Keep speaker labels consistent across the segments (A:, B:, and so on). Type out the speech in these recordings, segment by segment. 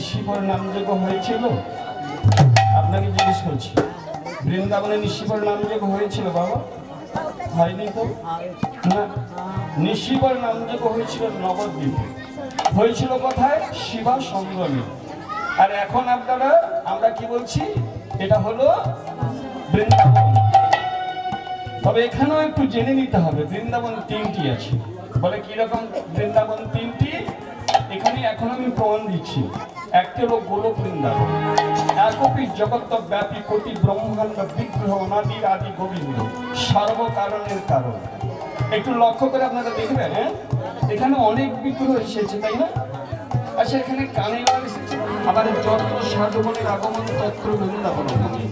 A: নিশিপর নামযজ্ঞ হয়েছিল? আপনাকে জিজ্ঞেস করছি, বৃন্দাবনে নিশিপর নামযজ্ঞ হয়েছিল বাবা? হয়নি তো না, নিশিপর নামযজ্ঞ হয়েছিল নবদ্বীপে। হয়েছিল কোথায়? শিবা সংগ্রামে। আর এখন আপনারা আমরা কি বলছি, এটা হলো বৃন্দাবন। তবে এখানেও একটু জেনে নিতে হবে, বৃন্দাবন তিনটি আছে। বলে কিরকম বৃন্দাবন তিনটি? এখানে এখন আমি প্রমাণ দিচ্ছি। একটি হলো গোলক বৃন্দাবন, একপি জগৎ ব্যাপী কোটি ব্রহ্মাণ্ড বিগ্রহ অনাদি আদি গোবিন্দ, সর্বকারণের কারণ। একটু লক্ষ্য করে আপনারা দেখবেন, এখানে অনেক বিগ্রহ এসেছে, তাই না? আচ্ছা, এখানে কানেওয়াল এসেছে। আবার যত্র সাধুগণের আগমন তত্র বৃন্দাবন ভূমি,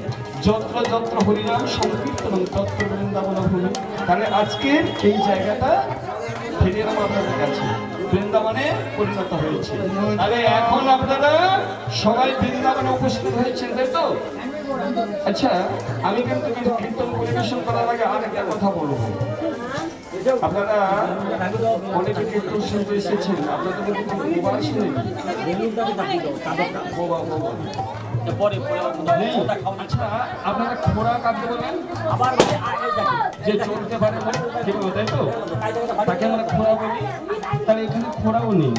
A: যত্র যত্র হরিনাম সংকীর্তন তত্র বৃন্দাবন ভূমি। তাহলে আজকের এই জায়গাটা ফিরে এলাম আপনাদের কাছে, বৃন্দাবনে পরিণত হয়েছে। তাহলে এখন আপনারা সবাই বৃন্দাবনে উপস্থিত হয়েছেন, তাই তো? আচ্ছা, আমি কিন্তু কীর্তন পরিবেশন করার আগে আর একটা কথা বলবো। আপনারা অনেকে কীর্তন শুনতে এসেছেন, আপনাদের কিন্তু বোবা আসেনি? আচ্ছা, আপনারা খোড়া কাঁদতে বলেন, যে চলতে পারে না, ঠিক আছে, তাই তো? তাকে আমরা খোড়া বলি। তাহলে এখানে খোড়াও নেই,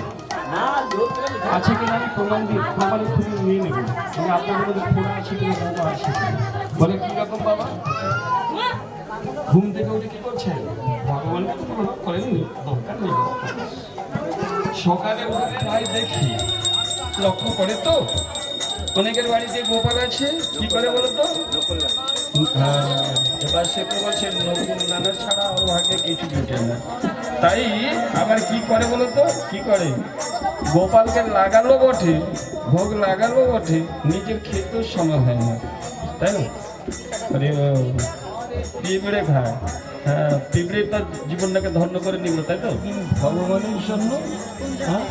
A: আছে কিনা আমি প্রমাণে খুঁজে নিয়ে নেব। আমি আপনাদের মধ্যে খোড়া আছে কিনা বোবা আছে। বলে কিরকম বাবা? ঘুম থেকে উঠে কি করছেন? ভগবানকে তো প্রণাম করেননি, দরকার নেই। সকালে উঠে ভাই দেখি, লক্ষ্য করে তো অনেকের বাড়িতে গোপাল আছে, কি করে বলো তো? এবার সে তো বলছে নতুন নানা ছাড়া ওর ভাগে কিছু জুটে না। তাই আবার কি করে বলো তো? কি করে? গোপালকে লাগালো বটে, ভোগ লাগালো বটে, নিজের খেতেও সময় হয় না, তাই না? পিঁপড়ে খায়, হ্যাঁ, পিঁপড়ে তার জীবনটাকে ধন্য করে নিল, তাই তো? ভগবানের জন্য, হ্যাঁ,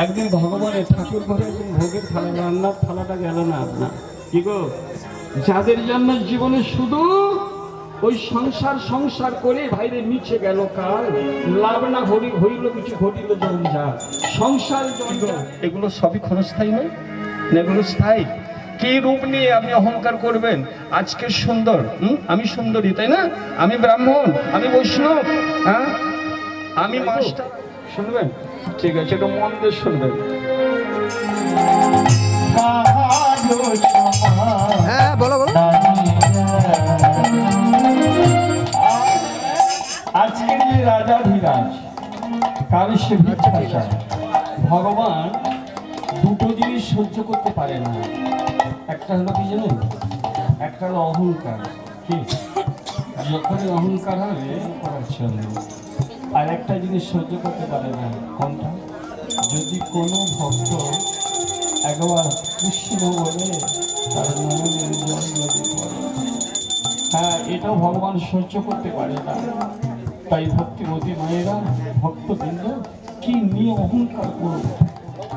A: একদিন ভগবানের ঠাকুর ঘরে ভোগের থালা, রান্নার থালাটা গেল না আপনার, কি গো? যাদের জন্য জীবনে শুধু ওই সংসার করে ভাইরে নিচে গেল কাল, লাভ না হইল কিছু, ঘটিল জঞ্জাল, সংসার জঞ্জাল, এগুলো সবই ক্ষণস্থায়ী নয়, এগুলো স্থায়ী। কি রূপ নিয়ে আপনি অহংকার করবেন? আজকে সুন্দর, আমি সুন্দরী, তাই না? আমি ব্রাহ্মণ, আমি বৈষ্ণব, হ্যাঁ, আমি মাস্টার। শুনবেন? ঠিক আছে, একটু মন দিয়ে শুনবেন।
B: হ্যাঁ, বলো বলো।
A: আজকের যে রাজাধিরাজ, কাল সে ভিক্ষা চায়। ভগবান দুটো জিনিস সহ্য করতে পারে না। একটা হলো কি জানেন? একটা হলো অহংকার। কি? যখনই অহংকার হবে করার জন্য। আর একটা জিনিস সহ্য করতে পারে না, কোনটা? যদি কোনো ভক্ত একবার কৃষ্ণ বলে তার মনের জল যদি পড়ে, হ্যাঁ, এটাও ভগবান সহ্য করতে পারে না। তাই ভক্তিমতী মায়েরা, ভক্তবৃন্দ, কি নিয়ে অহংকার করব?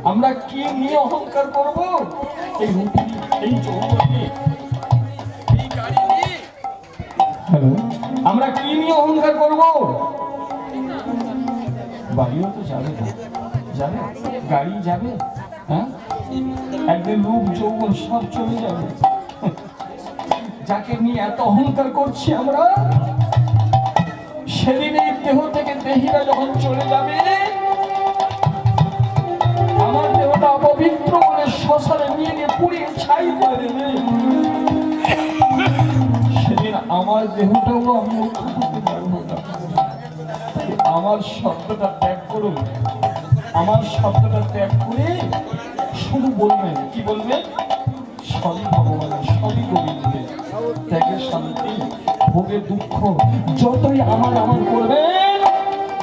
A: আমরা কি নিয়ে অহংকার করব? এই রুটি, এই চৌপটি, এই গাড়ি নিয়ে, হ্যালো, আমরা কি নিয়ে অহংকার করব? বাড়িও তো যাবে না, যাবে, গাড়ি যাবে, হ্যাঁ, একদিন রূপ যৌবন সব চলে যাবে। যাকে নিয়ে এত অহংকার করছি আমরা, সেদিন এই দেহ থেকে দেহিরা যখন চলে যাবে, আমার দেহটা অপবিত্র বলে শ্মশানে নিয়ে গিয়ে পুড়িয়ে ছাই করে দেবে। সেদিন আমার দেহটাও আমি রক্ষা করতে পারবো না। আমার শব্দটা ত্যাগ করুন, আমার শব্দটা ত্যাগ করে শুধু বলবেন, কি বলবেন? সবই ভগবানের, সবই গোবিন্দের, ত্যাগের শান্তি, ভোগের দুঃখ। যতই আমার করবেন,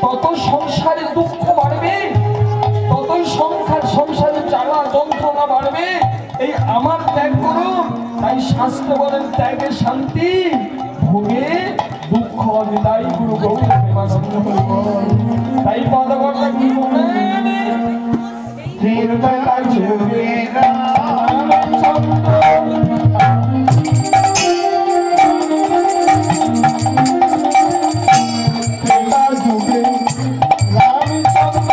A: তত সংসারের দুঃখ বাড়বে, ততই সংসারে জ্বালা যন্ত্রণা বাড়বে। এই আমার ত্যাগ করুন। তাই শাস্ত্র বলেন ত্যাগের শান্তি, ভোগে দুঃখ বিদায় গুরু গৌর প্রেমানন্দ হরি বল। তাই পদকর্তা কি বলেন? ত্রিবেলা যুগে রামচন্দ্র, ত্রিবেলা যুগে রামচন্দ্র,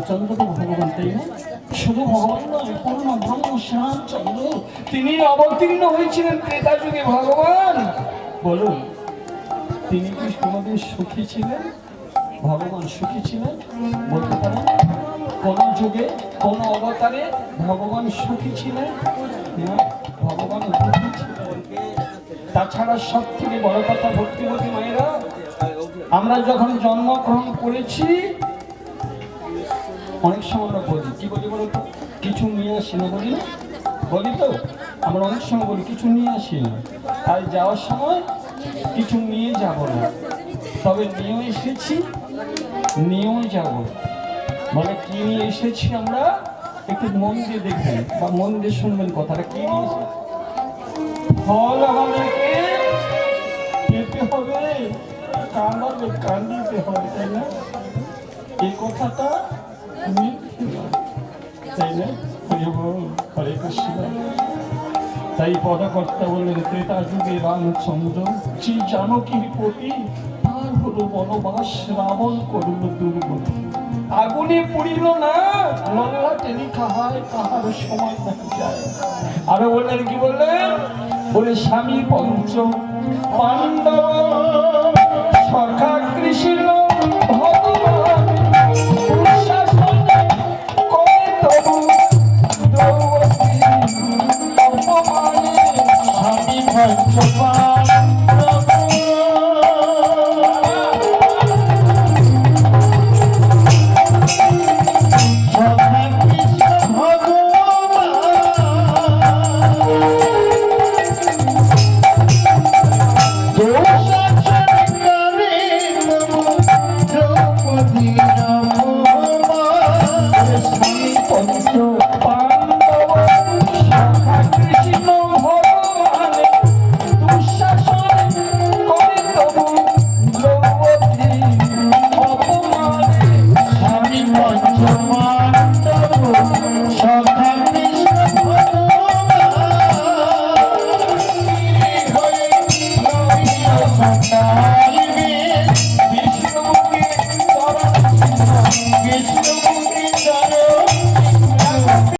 A: রামচন্দ্র তো ভগবান, তাই না? শুধু ভগবান নয়, পূর্ণ ব্রহ্ম শ্যামচন্দ্র তিনি অবতীর্ণ হয়েছিলেন ত্রেতা যুগে। ভগবান বলুন, তিনি কি কোনোদিন সুখী ছিলেন? ভগবান সুখী ছিলেন বলতে পারেন? কোন যুগে কোন অবতারে ভগবান সুখী ছিলেন না? ভগবান দুঃখী ছিলেন। তাছাড়া সব থেকে বড় কথা ভক্তিমতী মায়েরা, আমরা যখন জন্মগ্রহণ করেছি অনেক সময় আমরা বলি, কি বলি বলো তো, কিছু নিয়ে আসি না, বলি না? বলি তো, আমরা অনেক সময় বলি কিছু নিয়ে আসি না, আর যাওয়ার সময় কিছু নিয়ে যাব না, তবে নিয়েও এসেছি, নিয়েও যাব। বলে কি নিয়ে এসেছি আমরা? একটু মন দিয়ে দেখবেন বা মন দিয়ে শুনবেন কথাটা। কি নিয়ে এসেছি? ফল আমাদেরকে পেতে হবে, কাঁদাবে, কান্দিতে হবে, তাই না? এই কথাটা মিথ্যে নয়, তাই না? হরি বল, হরে কৃষ্ণ। তাই পদকর্তা বললেন ত্রেতা যুগে রামচন্দ্র শ্রী জানকীর প্রতি তার হলো বনবাস, রাবণ করল দুর্গতি। আগুনে পুড়িল না, লল্লাটে লিখা হয় কাহার সমান নাকি যায়। আরো বললেন, কি বললেন? বলে স্বামী পঞ্চ পাণ্ডব সখা কৃষ্ণ